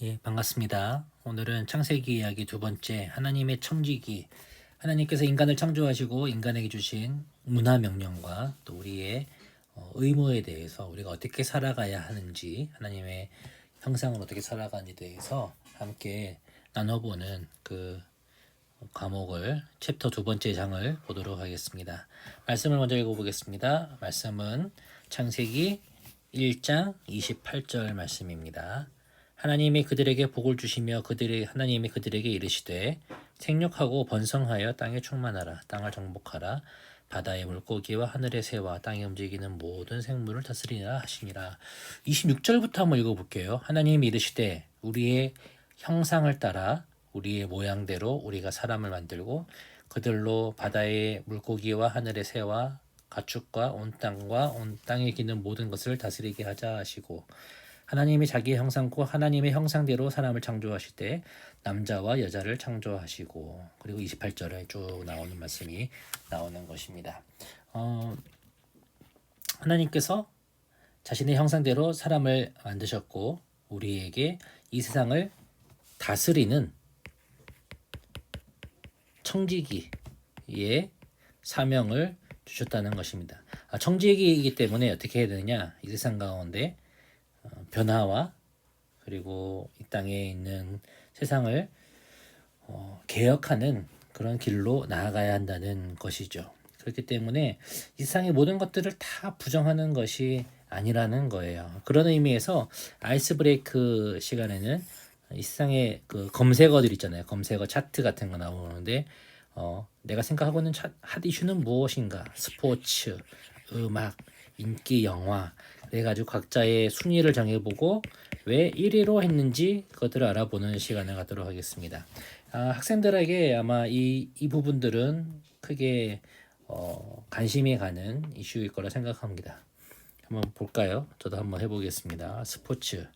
예, 반갑습니다. 오늘은 창세기 이야기 두 번째, 하나님의 청지기. 하나님께서 인간을 창조하시고 인간에게 주신 문화 명령과 또 우리의 의무에 대해서 우리가 어떻게 살아가야 하는지, 하나님의 형상으로 어떻게 살아가는지에 대해서 함께 나눠보는 그 과목을 챕터 두 번째 장을 보도록 하겠습니다. 말씀을 먼저 읽어보겠습니다. 말씀은 창세기 1장 28절 말씀입니다. 하나님이 그들에게 복을 주시며 하나님이 그들에게 이르시되 생육하고 번성하여 땅에 충만하라. 땅을 정복하라. 바다의 물고기와 하늘의 새와 땅에 움직이는 모든 생물을 다스리라 하시니라. 26절부터 한번 읽어볼게요. 하나님이 이르시되 우리의 형상을 따라 우리의 모양대로 우리가 사람을 만들고 그들로 바다의 물고기와 하늘의 새와 가축과 온 땅과 온 땅에 기는 모든 것을 다스리게 하자 하시고 하나님이 자기의 형상과 하나님의 형상대로 사람을 창조하시되 남자와 여자를 창조하시고 그리고 28절에 쭉 나오는 말씀이 나오는 것입니다. 하나님께서 자신의 형상대로 사람을 만드셨고 우리에게 이 세상을 다스리는 청지기의 사명을 주셨다는 것입니다. 청지기이기 때문에 어떻게 해야 되느냐? 이 세상 가운데 변화와 그리고 이 땅에 있는 세상을 개혁하는 그런 길로 나아가야 한다는 것이죠. 그렇기 때문에 이 세상의 모든 것들을 다 부정하는 것이 아니라는 거예요. 그런 의미에서 아이스 브레이크 시간에는 이 세상에 그 검색어들 있잖아요. 검색어 차트 같은 거 나오는데 내가 생각하고 있는 핫 이슈는 무엇인가? 스포츠, 음악, 인기 영화 그래가지고 각자의 순위를 정해보고 왜 1위로 했는지 그것들을 알아보는 시간을 갖도록 하겠습니다. 학생들에게 아마 이 부분들은 크게 관심이 가는 이슈일 거라 생각합니다. 한번 볼까요? 저도 한번 해보겠습니다. 스포츠.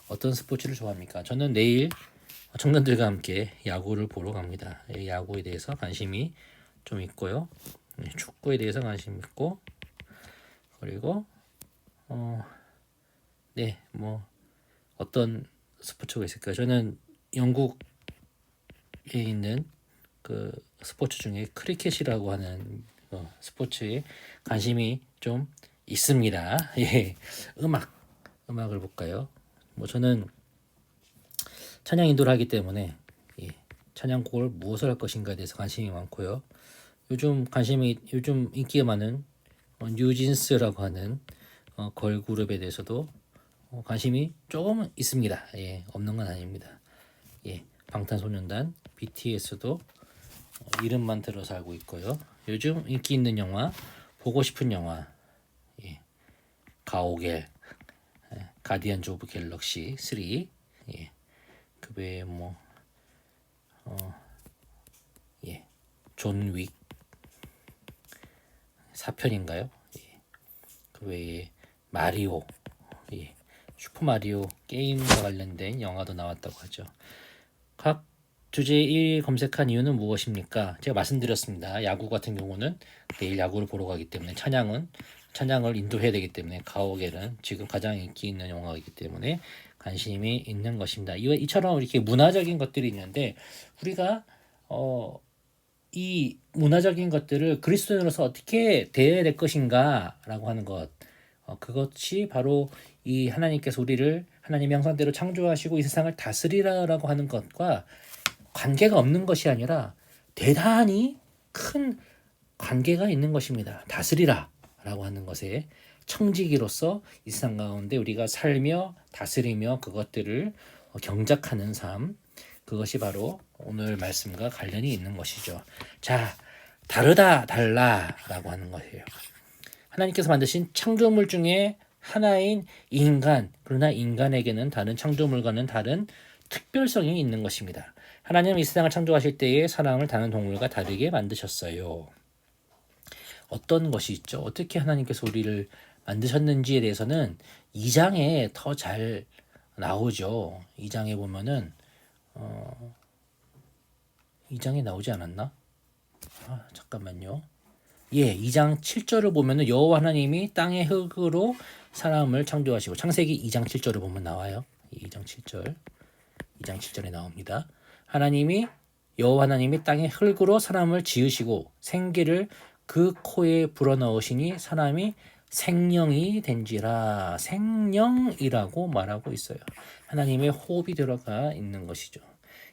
어떤 스포츠를 좋아합니까? 저는 내일 청년들과 함께 야구를 보러 갑니다. 야구에 대해서 관심이 좀 있고요. 축구에 대해서 관심 있고 그리고 어떤 스포츠가 있을까요? 저는 영국에 있는 그 스포츠 중에 크리켓이라고 하는 스포츠에 관심이 좀 있습니다. 예, 음악을 볼까요? 저는 찬양 인도를 하기 때문에 찬양곡을 무엇을 할 것인가에 대해서 관심이 많고요. 요즘 인기가 많은 뉴진스라고 하는 걸그룹에 대해서도 관심이 조금 있습니다. 없는 건 아닙니다. 방탄소년단 BTS도 이름만 들어서 알고 있고요. 요즘 인기 있는 영화, 보고 싶은 영화, 가오갤, 가디언즈 오브 갤럭시 3, 그 외에 존 윅 4편인가요? 그 외에 마리오, 슈퍼 마리오 게임과 관련된 영화도 나왔다고 하죠. 각 주제 1위 검색한 이유는 무엇입니까? 제가 말씀드렸습니다. 야구 같은 경우는 내일 야구를 보러 가기 때문에 찬양을 인도해야 되기 때문에 가오갤은 지금 가장 인기 있는 영화이기 때문에 관심이 있는 것입니다. 이처럼 이렇게 문화적인 것들이 있는데 우리가 이 문화적인 것들을 그리스도인으로서 어떻게 대해야 될 것인가라고 하는 것, 그것이 바로 이 하나님께서 우리를 하나님의 형상대로 창조하시고 이 세상을 다스리라라고 하는 것과 관계가 없는 것이 아니라 대단히 큰 관계가 있는 것입니다. 다스리라라고 하는 것에 청지기로서 이 세상 가운데 우리가 살며 다스리며 그것들을 경작하는 삶, 그것이 바로 오늘 말씀과 관련이 있는 것이죠. 자, 달라라고 하는 것이에요. 하나님께서 만드신 창조물 중에 하나인 인간, 그러나 인간에게는 다른 창조물과는 다른 특별성이 있는 것입니다. 하나님은 이 세상을 창조하실 때에 사람을 다른 동물과 다르게 만드셨어요. 어떤 것이 있죠? 어떻게 하나님께서 우리를 만드셨는지에 대해서는 2장에 더 잘 나오죠. 2장에 보면은 2장에 나오지 않았나? 잠깐만요. 2장 7절을 보면은 여호와 하나님이 땅의 흙으로 사람을 창조하시고 창세기 2장 7절을 보면 나와요. 2장 7절. 2장 7절에 나옵니다. 하나님이 여호와 하나님이 땅에 흙으로 사람을 지으시고 생기를 그 코에 불어넣으시니 사람이 생령이 된지라. 생령이라고 말하고 있어요. 하나님의 호흡이 들어가 있는 것이죠.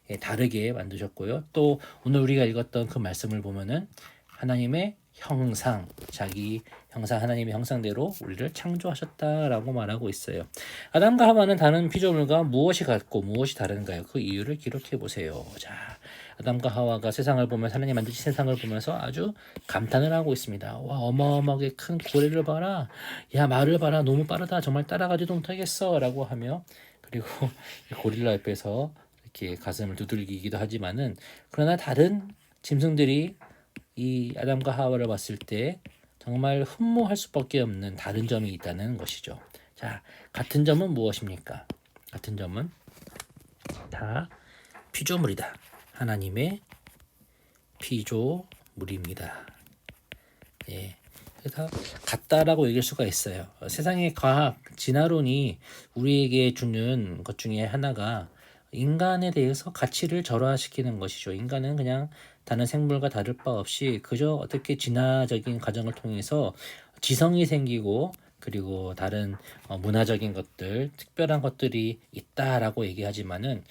예, 다르게 만드셨고요. 또 오늘 우리가 읽었던 그 말씀을 보면은 하나님의 형상, 자기 형상, 하나님의 형상대로 우리를 창조하셨다라고 말하고 있어요. 아담과 하와는 다른 피조물과 무엇이 같고 무엇이 다른가요? 그 이유를 기록해 보세요. 자, 아담과 하와가 세상을 보면서 하나님 만드신 세상을 보면서 아주 감탄을 하고 있습니다. 와, 어마어마하게 큰 고래를 봐라. 야, 말을 봐라. 너무 빠르다. 정말 따라가지도 못하겠어. 라고 하며, 그리고 고릴라 옆에서 이렇게 가슴을 두들기기도 하지만은, 그러나 다른 짐승들이 이 아담과 하와를 봤을 때 정말 흠모할 수밖에 없는 다른 점이 있다는 것이죠. 자, 같은 점은 무엇입니까? 같은 점은 다 피조물이다. 하나님의 피조물입니다. 예, 그래서 같다라고 얘기할 수가 있어요. 세상의 과학, 진화론이 우리에게 주는 것 중에 하나가 인간에 대해서 가치를 절하시키는 것이죠. 인간은 그냥 다른 생물과 다를 바 없이 그저 어떻게 진화적인 과정을 통해서 지성이 생기고 그리고 다른 문화적인 것들, 특별한 것들이 있다라고 얘기하지만은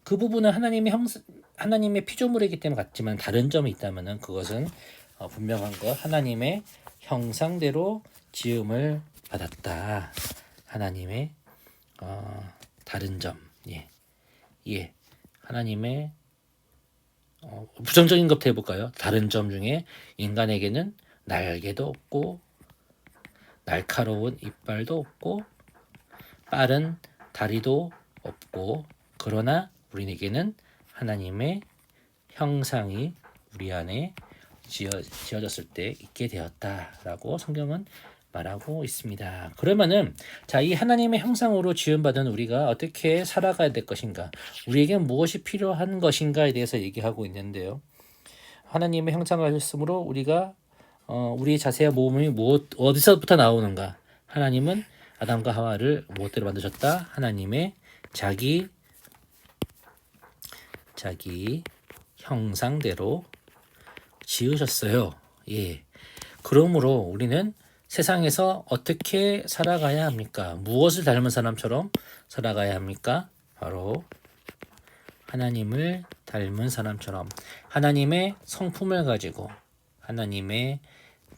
그 부분은 하나님의 피조물이기 때문에 같지만 다른 점이 있다면은 그것은 분명한 것, 하나님의 형상대로 지음을 받았다. 하나님의 다른 점, 예, 하나님의 부정적인 것부터 해볼까요? 다른 점 중에 인간에게는 날개도 없고 날카로운 이빨도 없고 빠른 다리도 없고, 그러나 우리에게는 하나님의 형상이 우리 안에 지어졌을 때 있게 되었다라고 성경은 말하고 있습니다. 그러면은 자, 이 하나님의 형상으로 지음받은 우리가 어떻게 살아가야 될 것인가, 우리에게 무엇이 필요한 것인가에 대해서 얘기하고 있는데요. 하나님의 형상을 하셨으므로 우리가 우리의 자세와 몸이 어디서부터 나오는가? 하나님은 아담과 하와를 무엇대로 만드셨다? 하나님의 자기 형상대로 지으셨어요. 예. 그러므로 우리는 세상에서 어떻게 살아가야 합니까? 무엇을 닮은 사람처럼 살아가야 합니까? 바로 하나님을 닮은 사람처럼 하나님의 성품을 가지고, 하나님의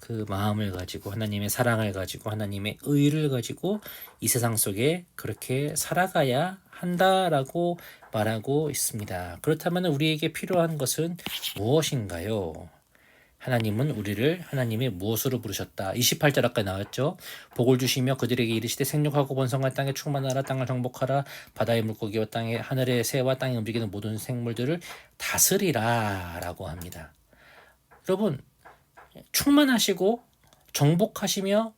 그 마음을 가지고, 하나님의 사랑을 가지고, 하나님의 의를 가지고 이 세상 속에 그렇게 살아가야 한다라고 말하고 있습니다. 그렇다면 우리에게 필요한 것은 무엇인가요? 하나님은 우리를 하나님의 무엇으로 부르셨다. 28절 아까 나왔죠. 복을 주시며 그들에게 이르시되 생육하고 번성할 땅에 충만하라. 땅을 정복하라. 바다의 물고기와 땅의 하늘의 새와 땅에 움직이는 모든 생물들을 다스리라 라고 합니다. 여러분, 충만하시고 정복하시며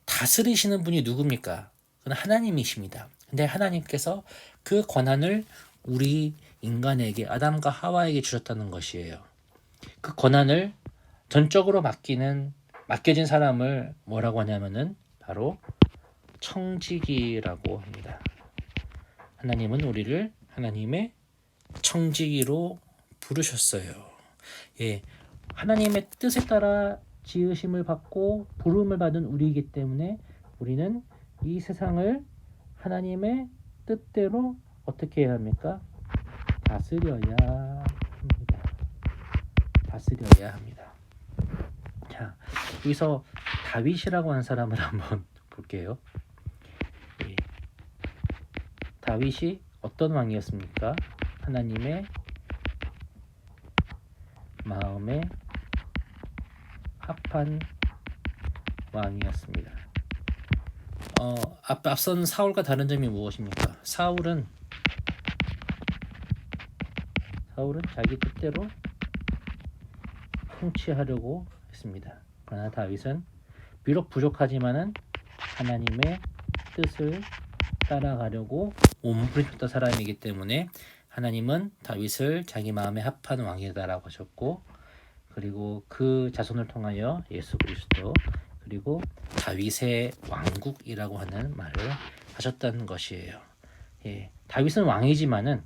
다스리시는 분이 누굽니까? 그건 하나님이십니다. 근데 하나님께서 그 권한을 우리 인간에게, 아담과 하와에게 주셨다는 것이에요. 그 권한을 전적으로 맡겨진 사람을 뭐라고 하냐면은 바로 청지기라고 합니다. 하나님은 우리를 하나님의 청지기로 부르셨어요. 예, 하나님의 뜻에 따라 지으심을 받고 부름을 받은 우리이기 때문에 우리는 이 세상을 하나님의 뜻대로 어떻게 해야 합니까? 다스려야 합니다. 다스려야 합니다. 자, 여기서 다윗이라고 하는 사람을 한번 볼게요. 예. 다윗이 어떤 왕이었습니까? 하나님의 마음에 합한 왕이었습니다. 앞선 사울과 다른 점이 무엇입니까? 사울은 자기 뜻대로 통치하려고 했습니다. 그러나 다윗은 비록 부족하지만은 하나님의 뜻을 따라가려고 몸부림쳤던 사람이기 때문에 하나님은 다윗을 자기 마음에 합한 왕이다라고 하셨고, 그리고 그 자손을 통하여 예수 그리스도, 그리고 다윗의 왕국이라고 하는 말을 하셨다는 것이에요. 예, 다윗은 왕이었지만은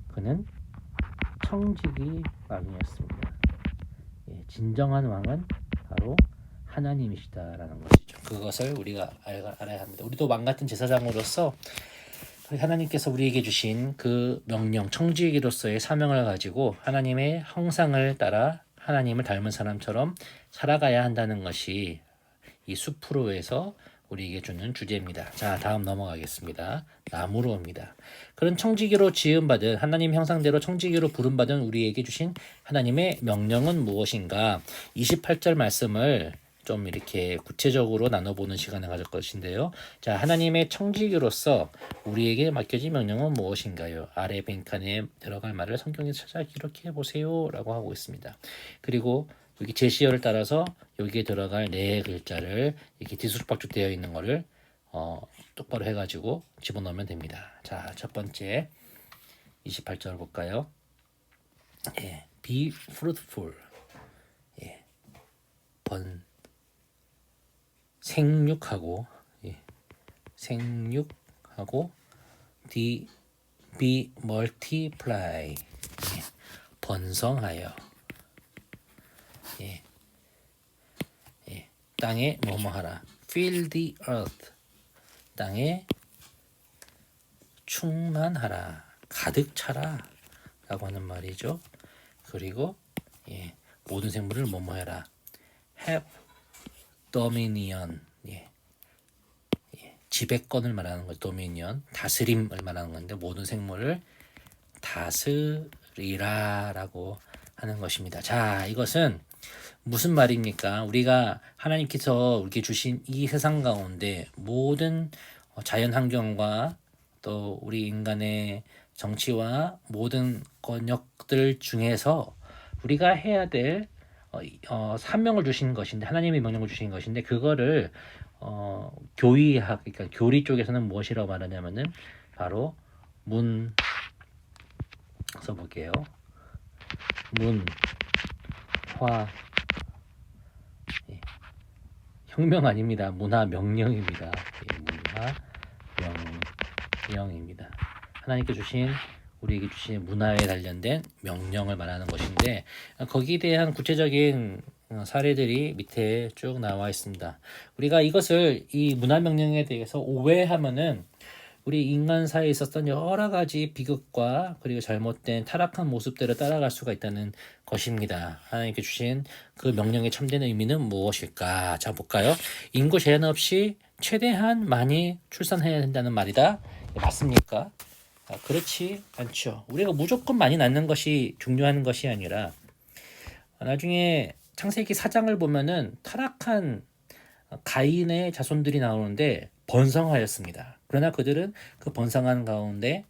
그는 청지기 왕이었습니다. 예, 진정한 왕은 바로 하나님이시다라는 것이죠. 그것을 우리가 알아야 합니다. 우리도 왕 같은 제사장으로서 하나님께서 우리에게 주신 그 명령, 청지기로서의 사명을 가지고 하나님의 형상을 따라 하나님을 닮은 사람처럼 살아가야 한다는 것이 이 숲으로에서 우리에게 주는 주제입니다. 자, 다음 넘어가겠습니다. 나무로입니다. 그런 청지기로 지음받은 하나님 형상대로 청지기로 부름받은 우리에게 주신 하나님의 명령은 무엇인가? 28절 말씀을 좀 이렇게 구체적으로 나눠보는 시간을 가질 것인데요. 자, 하나님의 청지기로서 우리에게 맡겨진 명령은 무엇인가요? 아래 빈칸에 들어갈 말을 성경에서 찾아 기록해 보세요 라고 하고 있습니다. 그리고 여기 제시어를 따라서 여기에 들어갈 네 글자를 이렇게 뒤죽박죽 되어 있는 거를 똑바로 해가지고 집어넣으면 됩니다. 자, 첫 번째 28절 볼까요? 예, be fruitful. 예, 생육하고, 예, 생육하고, be multiply. 예, 번성하여. 예, 예, 땅에 뭐뭐하라. Fill the earth. 땅에 충만하라. 가득 차라. 라고 하는 말이죠. 그리고 예, 모든 생물을 뭐뭐해라. Have dominion. 예, 예, 지배권을 말하는 것. dominion. 다스림을 말하는 건데 모든 생물을 다스리라 라고 하는 것입니다. 자, 이것은 무슨 말입니까? 우리가 하나님께서 우리에게 주신 이 세상 가운데 모든 자연 환경과 또 우리 인간의 정치와 모든 권역들 중에서 우리가 해야 될 사명을 주신 것인데 하나님의 명령을 주신 것인데 그거를 교리학 그러니까 교리 쪽에서는 무엇이라고 말하냐면은 바로 써볼게요. 문화 혁명 아닙니다. 문화 명령입니다. 문화 명령입니다. 하나님께 주신 우리에게 주신 문화에 관련된 명령을 말하는 것인데 거기에 대한 구체적인 사례들이 밑에 쭉 나와 있습니다. 우리가 이것을 이 문화 명령에 대해서 오해하면은 우리 인간 사이에 있었던 여러 가지 비극과 그리고 잘못된 타락한 모습들을 따라갈 수가 있다는 것입니다. 하나님께 주신 그 명령의 참된 의미는 무엇일까? 자, 볼까요? 인구 제한 없이 최대한 많이 출산해야 된다는 말이다. 맞습니까? 그렇지 않죠. 우리가 무조건 많이 낳는 것이 중요한 것이 아니라 나중에 창세기 4장을 보면은 타락한 가인의 자손들이 나오는데 번성하였습니다. 그러나 그들은 그 번성한 가운데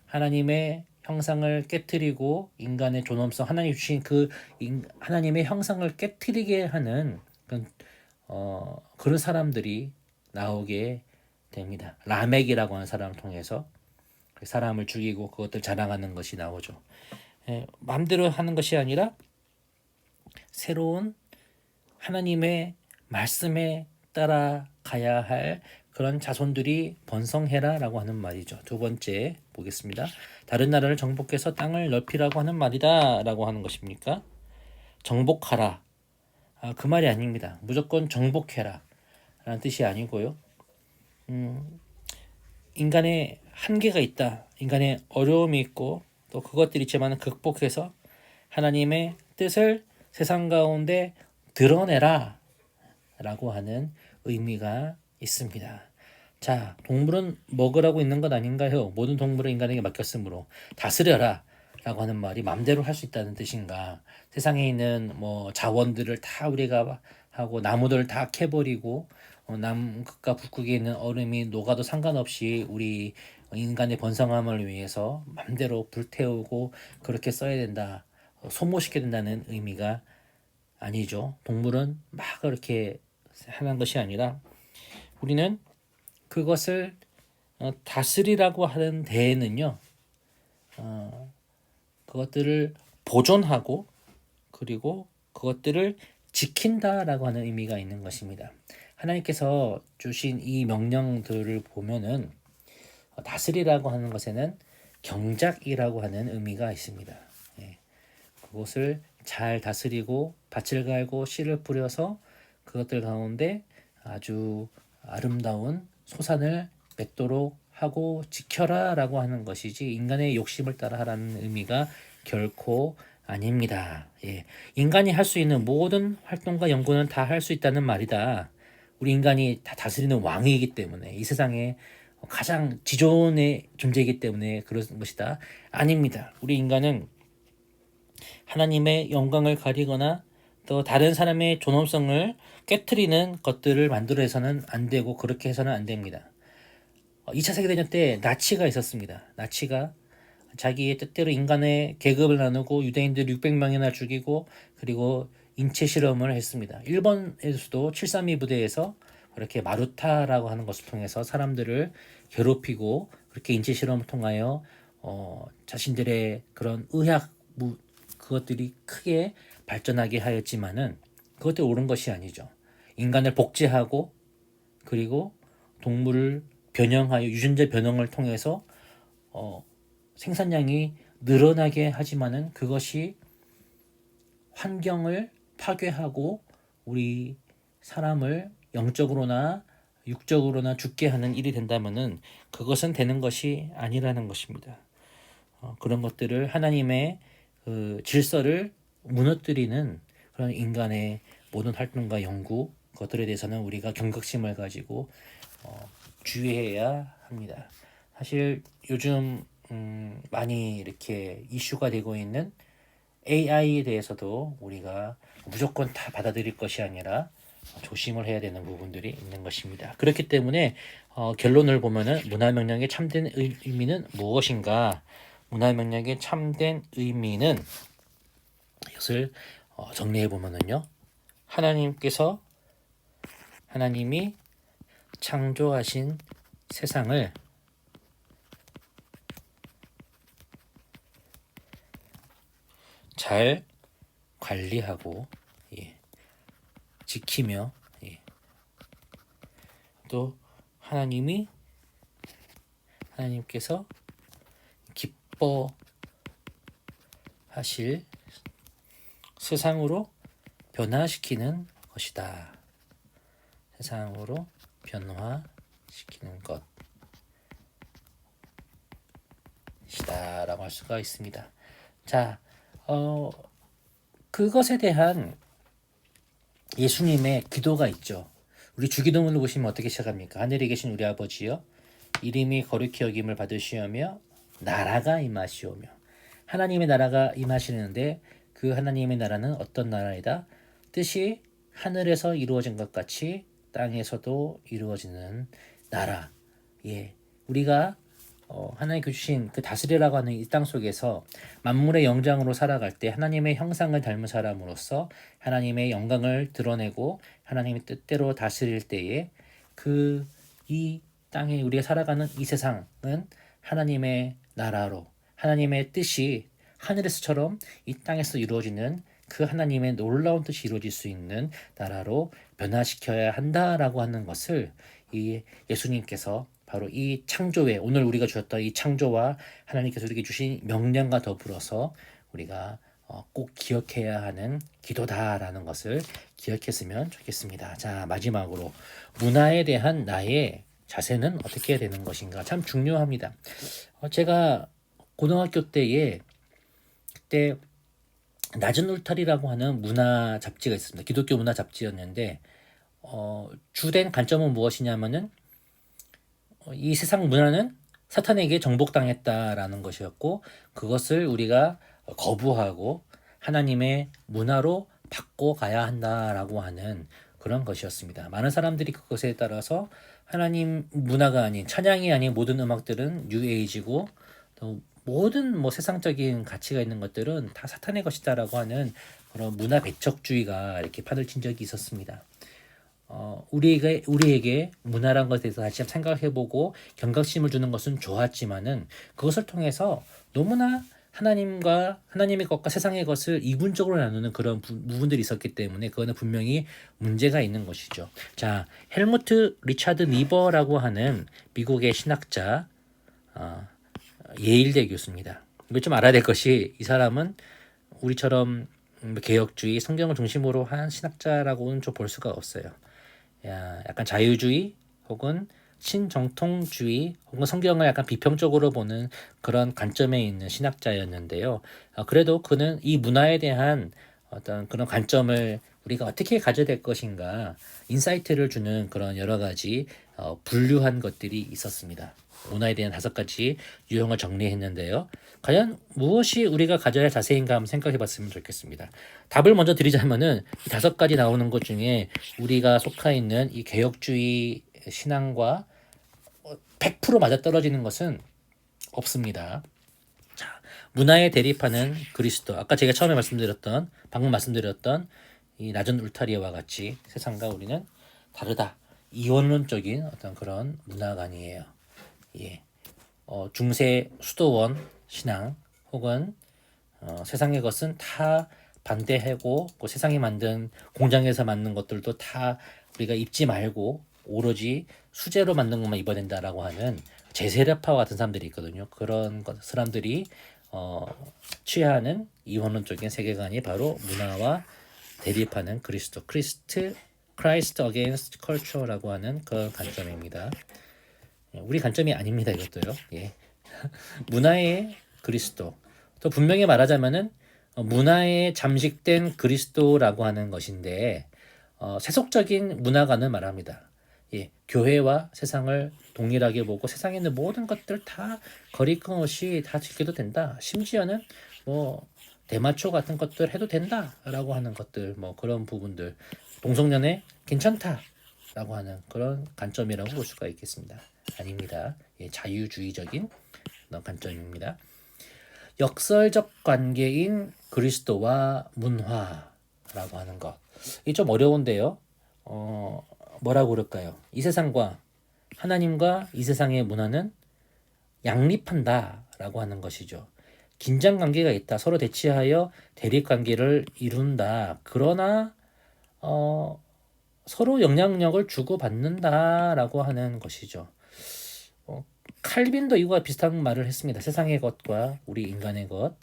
하나님의 형상을 깨뜨리고 인간의 존엄성, 하나님 주신 하나님의 형상을 깨뜨리게 하는 그런 사람들이 나오게 됩니다. 라멕이라고 하는 사람을 통해서 사람을 죽이고 그것들 자랑하는 것이 나오죠. 마음대로 하는 것이 아니라 새로운 하나님의 말씀에 따라가야 할 그런 자손들이 번성해라 라고 하는 말이죠. 두 번째 보겠습니다. 다른 나라를 정복해서 땅을 넓히라고 하는 말이다 라고 하는 것입니까? 정복하라. 그 말이 아닙니다. 무조건 정복해라 라는 뜻이 아니고요. 인간의 한계가 있다. 인간의 어려움이 있고 또 그것들이 있지만 극복해서 하나님의 뜻을 세상 가운데 드러내라 라고 하는 의미가 있습니다. 자, 동물은 먹으라고 있는 것 아닌가요? 모든 동물을 인간에게 맡겼으므로 다스려라 라고 하는 말이 마음대로 할 수 있다는 뜻인가? 세상에 있는 자원들을 다 우리가 하고 나무들을 다 캐버리고 남극과 북극에 있는 얼음이 녹아도 상관없이 우리 인간의 번성함을 위해서 마음대로 불태우고 그렇게 써야 된다. 소모시켜야 된다는 의미가 아니죠. 동물은 막 그렇게 하는 것이 아니라 우리는 그것을 다스리라고 하는 데에는요. 그것들을 보존하고 그리고 그것들을 지킨다라고 하는 의미가 있는 것입니다. 하나님께서 주신 이 명령들을 보면은 다스리라고 하는 것에는 경작이라고 하는 의미가 있습니다. 예. 그것을 잘 다스리고 밭을 갈고 씨를 뿌려서 그것들 가운데 아주 아름다운 소산을 맺도록 하고 지켜라 라고 하는 것이지 인간의 욕심을 따라 하라는 의미가 결코 아닙니다. 예. 인간이 할 수 있는 모든 활동과 연구는 다 할 수 있다는 말이다. 우리 인간이 다 다스리는 왕이기 때문에 이 세상에 가장 지존의 존재이기 때문에 그런 것이다. 아닙니다. 우리 인간은 하나님의 영광을 가리거나 또 다른 사람의 존엄성을 깨트리는 것들을 만들어서는 안 되고 그렇게 해서는 안 됩니다. 2차 세계대전 때 나치가 있었습니다. 나치가 자기의 뜻대로 인간의 계급을 나누고 유대인들 600명이나 죽이고 그리고 인체 실험을 했습니다. 일본에서도 732 부대에서 그렇게 마루타라고 하는 것을 통해서 사람들을 괴롭히고 그렇게 인체 실험을 통하여 자신들의 그런 의학 그것들이 크게 발전하게 하였지만은 그것도 옳은 것이 아니죠. 인간을 복제하고 그리고 동물을 변형하여 유전자 변형을 통해서 생산량이 늘어나게 하지만은 그것이 환경을 파괴하고 우리 사람을 영적으로나 육적으로나 죽게 하는 일이 된다면은 그것은 되는 것이 아니라는 것입니다. 그런 것들을 하나님의 그 질서를 무너뜨리는 그런 인간의 모든 활동과 연구 그것들에 대해서는 우리가 경각심을 가지고 주의해야 합니다. 사실 요즘 많이 이렇게 이슈가 되고 있는 AI에 대해서도 우리가 무조건 다 받아들일 것이 아니라 조심을 해야 되는 부분들이 있는 것입니다. 그렇기 때문에 결론을 보면은 문화명령의 참된 의미는 무엇인가? 문화명령의 참된 의미는 이것을 정리해 보면은요. 하나님이 창조하신 세상을 잘 관리하고 지키며 또 하나님께서 기뻐하실 세상으로 변화시키는 것이다. 세상으로 변화시키는 것이다 라고 할 수가 있습니다. 자, 그것에 대한 예수님의 기도가 있죠. 우리 주기도문을 보시면 어떻게 시작합니까? 하늘에 계신 우리 아버지여 이름이 거룩히 여김을 받으시오며 나라가 임하시오며 하나님의 나라가 임하시는데 그 하나님의 나라는 어떤 나라이다? 뜻이 하늘에서 이루어진 것 같이 땅에서도 이루어지는 나라. 예, 우리가 하나님께 주신 그 다스리라고 하는 이 땅 속에서 만물의 영장으로 살아갈 때 하나님의 형상을 닮은 사람으로서 하나님의 영광을 드러내고 하나님의 뜻대로 다스릴 때에 이 땅에 우리가 살아가는 이 세상은 하나님의 나라로 하나님의 뜻이 하늘에서처럼 이 땅에서 이루어지는 그 하나님의 놀라운 뜻이 이루어질 수 있는 나라로 변화시켜야 한다라고 하는 것을 이 예수님께서 바로 이 창조에 오늘 우리가 주었던 이 창조와 하나님께서 우리에게 주신 명령과 더불어서 우리가 꼭 기억해야 하는 기도다라는 것을 기억했으면 좋겠습니다. 자, 마지막으로 문화에 대한 나의 자세는 어떻게 되는 것인가 참 중요합니다. 제가 고등학교 때에 그때 낮은 울타리라고 하는 문화 잡지가 있습니다. 기독교 문화 잡지였는데 주된 관점은 무엇이냐면은 이 세상 문화는 사탄에게 정복당했다라는 것이었고 그것을 우리가 거부하고 하나님의 문화로 바꿔가야 한다라고 하는 그런 것이었습니다. 많은 사람들이 그것에 따라서 하나님 문화가 아닌 찬양이 아닌 모든 음악들은 뉴에이지고 또 모든 세상적인 가치가 있는 것들은 다 사탄의 것이다라고 하는 그런 문화 배척주의가 이렇게 판을 친 적이 있었습니다. 우리에게 문화란 것에 대해서 다시 한번 생각해보고 경각심을 주는 것은 좋았지만은 그것을 통해서 너무나 하나님의 것과 세상의 것을 이분적으로 나누는 그런 부분들이 있었기 때문에 그거는 분명히 문제가 있는 것이죠. 자, 헬무트 리차드 니버라고 하는 미국의 신학자 예일대 교수입니다. 이걸 좀 알아야 될 것이 이 사람은 우리처럼 개혁주의, 성경을 중심으로 한 신학자라고는 좀 볼 수가 없어요. 약간 자유주의 혹은 신정통주의 혹은 성경을 약간 비평적으로 보는 그런 관점에 있는 신학자였는데요. 그래도 그는 이 문화에 대한 어떤 그런 관점을 우리가 어떻게 가져야 될 것인가 인사이트를 주는 그런 여러 가지 분류한 것들이 있었습니다. 문화에 대한 5가지 유형을 정리했는데요. 과연 무엇이 우리가 가져야 할 자세인가 한번 생각해 봤으면 좋겠습니다. 답을 먼저 드리자면은 이 5가지 나오는 것 중에 우리가 속해 있는 이 개혁주의 신앙과 100% 맞아떨어지는 것은 없습니다. 문화에 대립하는 그리스도, 아까 제가 처음에 방금 말씀드렸던 이 낮은 울타리와 같이 세상과 우리는 다르다. 이원론적인 어떤 그런 문화관이에요. 중세 수도원 신앙 혹은 세상의 것은 다 반대하고 세상이 만든 공장에서 만든 것들도 다 우리가 입지 말고 오로지 수제로 만든 것만 입어야 된다라고 하는 제세례파 같은 사람들이 있거든요. 그런 사람들이 취하는 이원론적인 세계관이 바로 문화와 대립하는 Christ against culture라고 하는 그런 관점입니다. 우리 관점이 아닙니다. 이것도요. 문화의 그리스도. 또 분명히 말하자면은 문화에 잠식된 그리스도라고 하는 것인데 세속적인 문화관을 말합니다. 교회와 세상을 동일하게 보고 세상에 있는 모든 것들 다 거리낌 없이 다 즐겨도 된다. 심지어는 뭐 대마초 같은 것들 해도 된다라고 하는 것들, 뭐 그런 부분들, 동성연애 괜찮다라고 하는 그런 관점이라고 볼 수가 있겠습니다. 아닙니다. 자유주의적인 관점입니다. 역설적 관계인 그리스도와 문화라고 하는 것. 이게 좀 어려운데요. 뭐라고 그럴까요? 이 세상과 하나님과 이 세상의 문화는 양립한다라고 하는 것이죠. 긴장 관계가 있다. 서로 대치하여 대립 관계를 이룬다. 그러나 서로 영향력을 주고받는다라고 하는 것이죠. 칼빈도 이거와 비슷한 말을 했습니다. 세상의 것과 우리 인간의 것,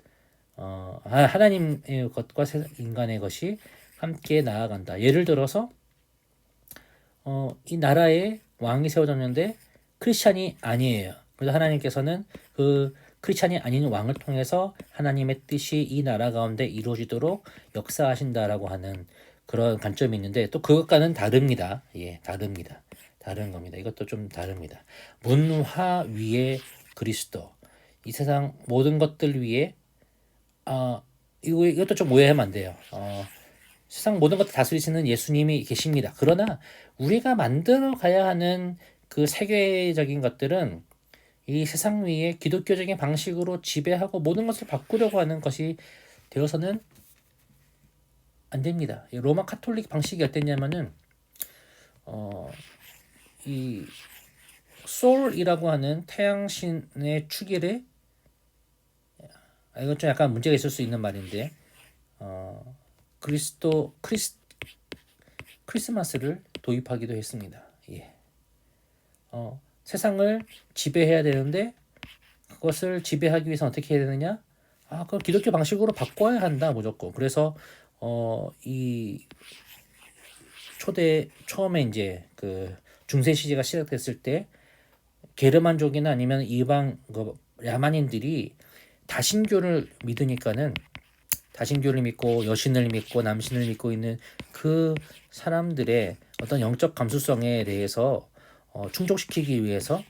하나님의 것과 인간의 것이 함께 나아간다. 예를 들어서 이 나라에 왕이 세워졌는데 크리스찬이 아니에요. 그래서 하나님께서는 그 크리스찬이 아닌 왕을 통해서 하나님의 뜻이 이 나라 가운데 이루어지도록 역사하신다라고 하는 그런 관점이 있는데 또 그것과는 다릅니다. 다릅니다. 다른 겁니다. 이것도 좀 다릅니다. 문화 위에 그리스도. 이 세상 모든 것들 위에 이것도 좀 오해하면 안 돼요. 세상 모든 것을 다스리시는 예수님이 계십니다. 그러나 우리가 만들어 가야 하는 그 세계적인 것들은 이 세상 위에 기독교적인 방식으로 지배하고 모든 것을 바꾸려고 하는 것이 되어서는 안 됩니다. 로마 카톨릭 방식이 어땠냐면은 이 솔이라고 하는 태양신의 축일에 이건 좀 약간 문제가 있을 수 있는 말인데 크리스마스를 도입하기도 했습니다. 세상을 지배해야 되는데 그것을 지배하기 위해서 어떻게 해야 되느냐? 그걸 기독교 방식으로 바꿔야 한다 무조건. 그래서 이 처음에 이제 그 중세 시대가 시작됐을 때 게르만족이나 아니면 이방 야만인들이 다신교를 믿으니까는 다신교를 믿고 여신을 믿고 남신을 믿고 있는 그 사람들의 어떤 영적 감수성에 대해서 충족시키기 위해서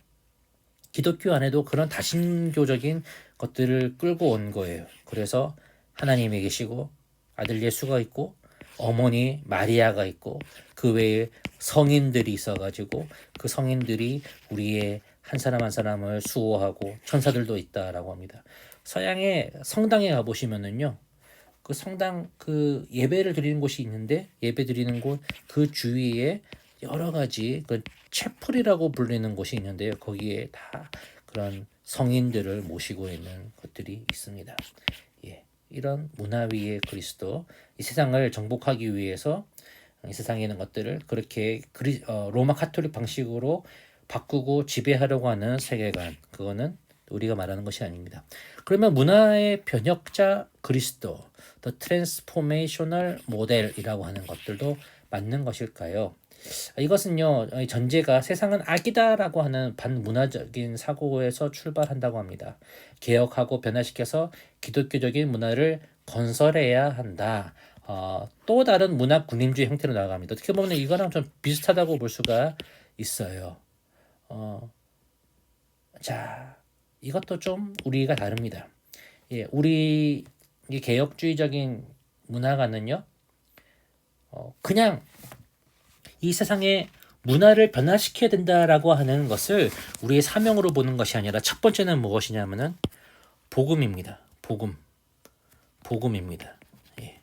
기독교 안에도 그런 다신교적인 것들을 끌고 온 거예요. 그래서 하나님이 계시고 아들 예수가 있고 어머니 마리아가 있고 그 외에 성인들이 있어가지고 그 성인들이 우리의 한 사람 한 사람을 수호하고 천사들도 있다라고 합니다. 서양의 성당에 가보시면은요. 그 성당 그 예배를 드리는 곳이 있는데 예배 드리는 곳 그 주위에 여러 가지 그 채플이라고 불리는 곳이 있는데요. 거기에 다 그런 성인들을 모시고 있는 것들이 있습니다. 이런 문화 위의 그리스도, 이 세상을 정복하기 위해서 이 세상에 있는 것들을 그렇게 로마 카톨릭 방식으로 바꾸고 지배하려고 하는 세계관, 그거는 우리가 말하는 것이 아닙니다. 그러면 문화의 변혁자 그리스도, The Transformational Model이라고 하는 것들도 맞는 것일까요? 이것은요, 전제가 세상은 악이다라고 하는 반문화적인 사고에서 출발한다고 합니다. 개혁하고 변화시켜서 기독교적인 문화를 건설해야 한다. 또 다른 문화 군림주의 형태로 나아갑니다. 어떻게 보면 이거랑 좀 비슷하다고 볼 수가 있어요. 자, 이것도 좀 우리가 다릅니다. 예, 우리 이 개혁주의적인 문화가는요, 그냥 이 세상에 문화를 변화시켜야 된다라고 하는 것을 우리의 사명으로 보는 것이 아니라 첫 번째는 무엇이냐면은 복음입니다. 복음입니다. 예.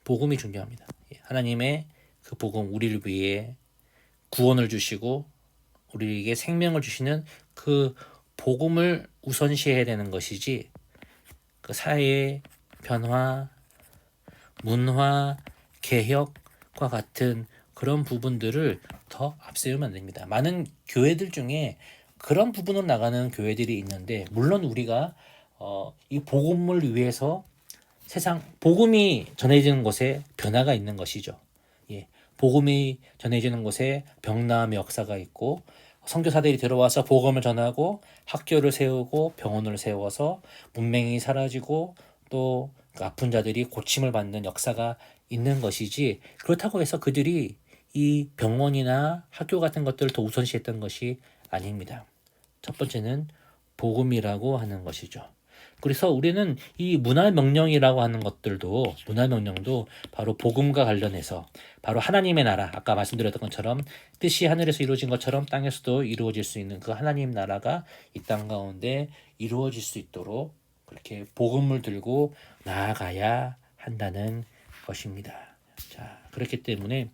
복음이 중요합니다. 예. 하나님의 그 복음, 우리를 위해 구원을 주시고 우리에게 생명을 주시는 그 복음을 우선시해야 되는 것이지, 그 사회의 변화, 문화, 개혁과 같은 그런 부분들을 더 앞세우면 안 됩니다. 많은 교회들 중에 그런 부분으로 나가는 교회들이 있는데, 물론 우리가 이 복음을 위해서 세상 복음이 전해지는 곳에 변화가 있는 것이죠. 예, 복음이 전해지는 곳에 병나음의 역사가 있고 선교사들이 들어와서 복음을 전하고 학교를 세우고 병원을 세워서 문맹이 사라지고 또 그 아픈 자들이 고침을 받는 역사가 있는 것이지, 그렇다고 해서 그들이 이 병원이나 학교 같은 것들을 더 우선시했던 것이 아닙니다. 첫 번째는 복음이라고 하는 것이죠. 그래서 우리는 이 문화명령이라고 하는 것들도, 문화명령도 바로 복음과 관련해서 바로 하나님의 나라, 아까 말씀드렸던 것처럼 뜻이 하늘에서 이루어진 것처럼 땅에서도 이루어질 수 있는 그 하나님 나라가 이 땅 가운데 이루어질 수 있도록 그렇게 복음을 들고 나아가야 한다는 것입니다. 자, 그렇기 때문에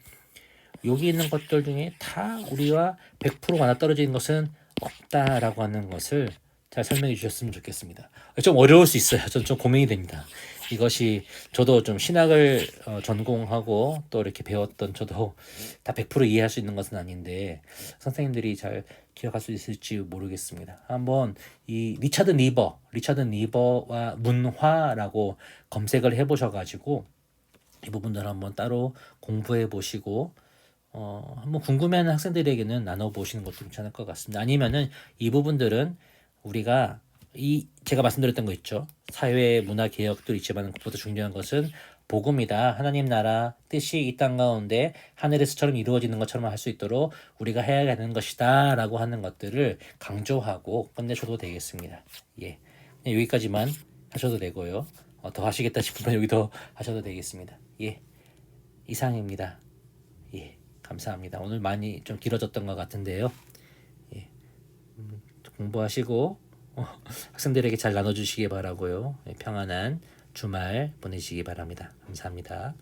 여기 있는 것들 중에 다 우리와 100% 맞아떨어지는 것은 없다라고 하는 것을 잘 설명해 주셨으면 좋겠습니다. 좀 어려울 수 있어요. 좀 고민이 됩니다. 이것이 저도 좀 신학을 전공하고 또 이렇게 배웠던 저도 다 100% 이해할 수 있는 것은 아닌데 선생님들이 잘 기억할 수 있을지 모르겠습니다. 한번 이 리차드 니버와 문화라고 검색을 해보셔가지고 이 부분들 한번 따로 공부해 보시고 한번 궁금해하는 학생들에게는 나눠보시는 것도 괜찮을 것 같습니다. 아니면은 이 부분들은 우리가 제가 말씀드렸던 거 있죠. 사회 문화 개혁도 있지만 그보다 중요한 것은 복음이다. 하나님 나라 뜻이 이 땅 가운데 하늘에서처럼 이루어지는 것처럼 할 수 있도록 우리가 해야 하는 것이다 라고 하는 것들을 강조하고 끝내셔도 되겠습니다. 예, 여기까지만 하셔도 되고요. 더 하시겠다 싶으면 여기 더 하셔도 되겠습니다. 예, 이상입니다. 예, 감사합니다. 오늘 많이 좀 길어졌던 것 같은데요. 예, 공부하시고 학생들에게 잘 나눠주시기 바라고요. 예, 평안한 주말 보내시기 바랍니다. 감사합니다.